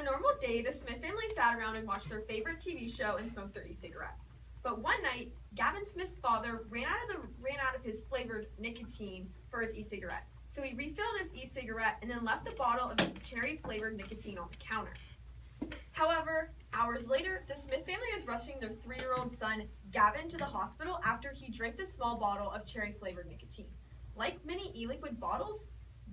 On a normal day, the Smith family sat around and watched their favorite TV show and smoked their e-cigarettes. But one night, Gavin Smith's father ran out of his flavored nicotine for his e-cigarette. So he refilled his e-cigarette and then left the bottle of cherry-flavored nicotine on the counter. However, hours later, the Smith family was rushing their 3-year-old son, Gavin, to the hospital after he drank the small bottle of cherry-flavored nicotine. Like many e-liquid bottles,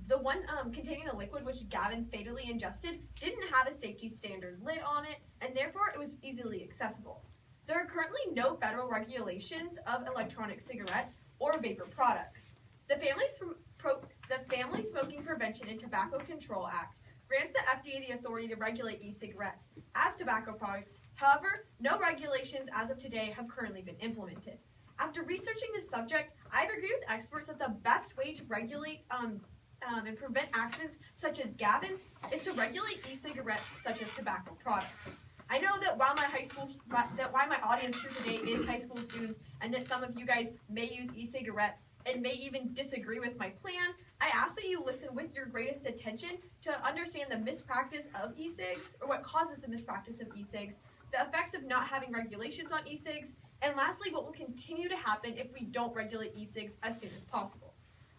the one containing the liquid which Gavin fatally ingested didn't have a safety standard lid on it, and therefore it was easily accessible. There are currently no federal regulations of electronic cigarettes or vapor products. The Family Smoking Prevention and Tobacco Control Act grants the FDA the authority to regulate e-cigarettes as tobacco products. However, no regulations as of today have currently been implemented. After researching this subject, I've agreed with experts that the best way to regulate and prevent accidents such as Gavin's is to regulate e-cigarettes such as tobacco products. I know that while my audience here today is high school students and that some of you guys may use e-cigarettes and may even disagree with my plan, I ask that you listen with your greatest attention to understand the mispractice of e-cigs, or what causes the mispractice of e-cigs, the effects of not having regulations on e-cigs, and lastly, what will continue to happen if we don't regulate e-cigs as soon as possible.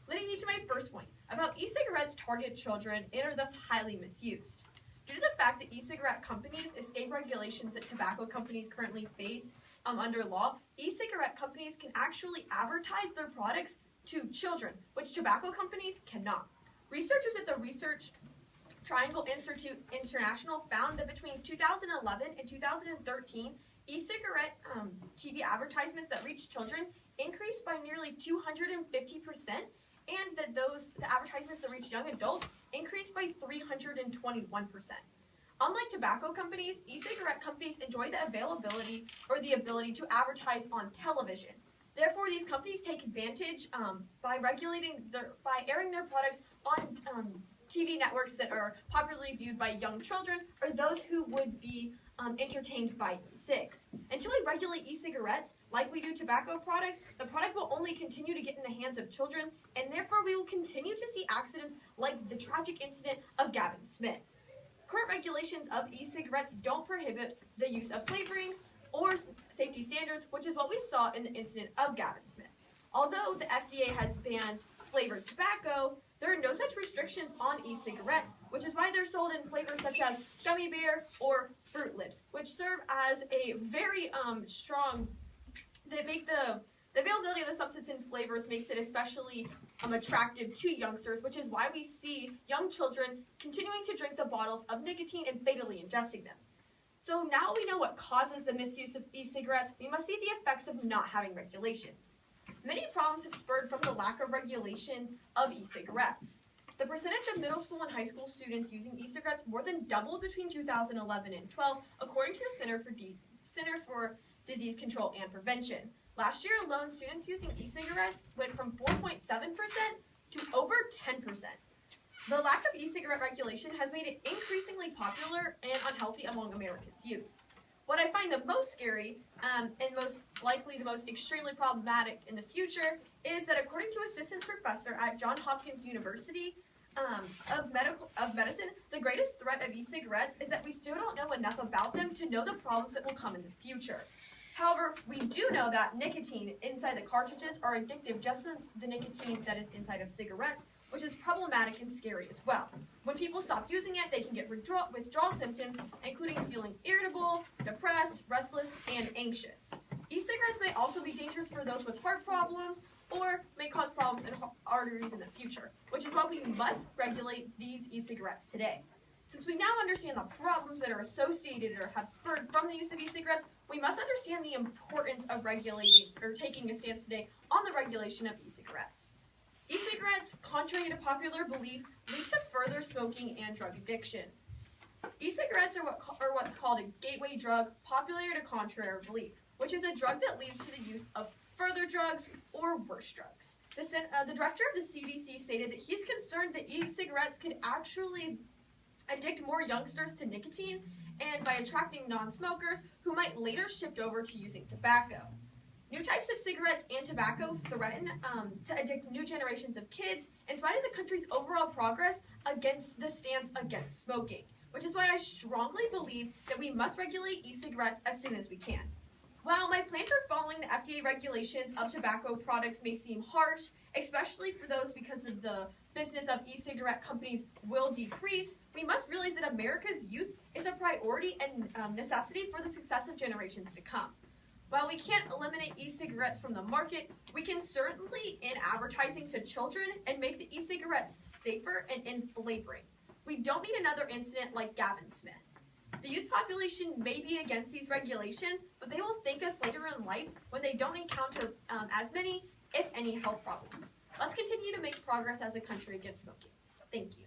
Leading me to my first point, about e-cigarettes target children and are thus highly misused. Due to the fact that e-cigarette companies escape regulations that tobacco companies currently face under law, e-cigarette companies can actually advertise their products to children, which tobacco companies cannot. Researchers at the Research Triangle Institute International found that between 2011 and 2013, e-cigarette TV advertisements that reach children increased by nearly 250%, and that the advertisements that reach young adults increased by 321%. Unlike tobacco companies, e-cigarette companies enjoy the availability or the ability to advertise on television. Therefore, these companies take advantage by airing their products on TV networks that are popularly viewed by young children or those who would be entertained by e-cigs. Until we regulate e-cigarettes, like we do tobacco products, the product will only continue to get in the hands of children, and therefore we will continue to see accidents like the tragic incident of Gavin Smith. Current regulations of e-cigarettes don't prohibit the use of flavorings or safety standards, which is what we saw in the incident of Gavin Smith. Although the FDA has banned flavored tobacco, there are no such restrictions on e-cigarettes, which is why they're sold in flavors such as gummy bear or Fruit Lips, which serve as a very they make the availability of the substance in flavors makes it especially attractive to youngsters, which is why we see young children continuing to drink the bottles of nicotine and fatally ingesting them. So now we know what causes the misuse of e-cigarettes, we must see the effects of not having regulations. Many problems have spurred from the lack of regulations of e-cigarettes. The percentage of middle school and high school students using e-cigarettes more than doubled between 2011 and 12, according to the Center for Disease Control and Prevention. Last year alone, students using e-cigarettes went from 4.7% to over 10%. The lack of e-cigarette regulation has made it increasingly popular and unhealthy among America's youth. What I find the most scary, and most likely the most extremely problematic in the future, is that according to assistant professor at Johns Hopkins University of Medicine, the greatest threat of e-cigarettes is that we still don't know enough about them to know the problems that will come in the future. However, we do know that nicotine inside the cartridges are addictive just as the nicotine that is inside of cigarettes, which is problematic and scary as well. When people stop using it, they can get withdrawal symptoms, including feeling irritable, depressed, restless, and anxious. E-cigarettes may also be dangerous for those with heart problems or may cause problems in arteries in the future, which is why we must regulate these e-cigarettes today. Since we now understand the problems that are associated or have spurred from the use of e-cigarettes, we must understand the importance of regulating or taking a stance today on the regulation of e-cigarettes. E-cigarettes, contrary to popular belief, lead to further smoking and drug addiction. E-cigarettes are what's called a gateway drug, popular to contrary belief, which is a drug that leads to the use of further drugs or worse drugs. The director of the CTC stated that he's concerned that e-cigarettes could actually addict more youngsters to nicotine, and by attracting non-smokers who might later shift over to using tobacco. New types of cigarettes and tobacco threaten to addict new generations of kids, in spite of the country's overall progress against the stance against smoking. which is why I strongly believe that we must regulate e-cigarettes as soon as we can. While my plan for following the FDA regulations of tobacco products may seem harsh, especially for those because of the business of e-cigarette companies will decrease, we must realize that America's youth is a priority and necessity for the success of generations to come. While we can't eliminate e-cigarettes from the market, we can certainly in advertising to children and make the e-cigarettes safer and in flavoring. We don't need another incident like Gavin Smith. The youth population may be against these regulations, but they will thank us later in life when they don't encounter as many, if any, health problems. Let's continue to make progress as a country against smoking. Thank you.